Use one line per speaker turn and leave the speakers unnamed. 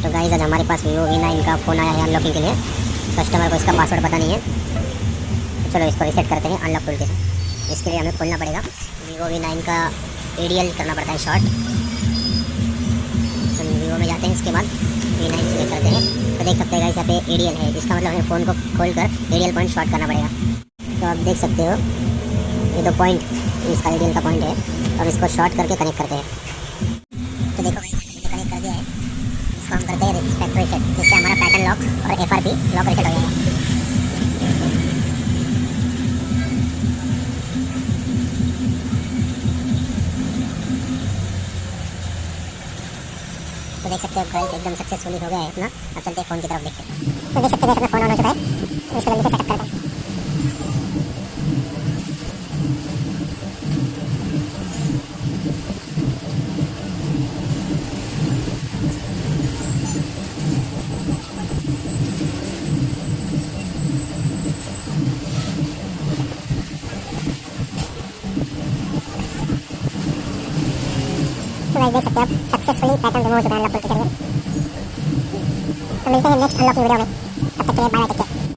तो गाइस आज हमारे पास Vivo V9 का फ़ोन आया है अनलॉकिंग के लिए। कस्टमर को इसका पासवर्ड पता नहीं है, तो चलो इसको रीसेट करते हैं अनलॉक टूल के साथ। इसके लिए हमें खोलना पड़ेगा Vivo V9 का ADL करना पड़ता है शॉर्ट। हम Vivo में जाते हैं, इसके बाद V9 सेलेक्ट करते हैं तो देख सकते हैं गाइस यहाँ पे ADL है। इसका मतलब हमें फ़ोन को खोलकर ADL पॉइंट शॉर्ट करना पड़ेगा। तो आप देख सकते हो ये दो पॉइंट इसका ADL का पॉइंट है और इसको शॉर्ट करके कनेक्ट करते हैं। तो देखो गाइस कनेक्ट कर दिया है। इसको हम करते हैं फैक्ट्री सेट, जिससे हमारा पैटर्न लॉक और FRP लॉक रीसेट हो जाएगा। तो देख सकते हो गाइस एकदम सक्सेसफुली हो गया है अपना। अब चलते हैं फ़ोन की तरफ देखते हैं। तो देख सकते हैं अपना फ़ोन ऑन हो चुका है। इसको जल्दी से सेटअप करते हैं। तो गाइस देख सकते हो आप सक्सेसफुली पैटर्न रिमूव हो चुका है अनलॉक टूल के जरिए। तो मिलते हैं नेक्स्ट अनलॉकिंग वीडियो में, तब तक के लिए बाय बाय, टेक केयर।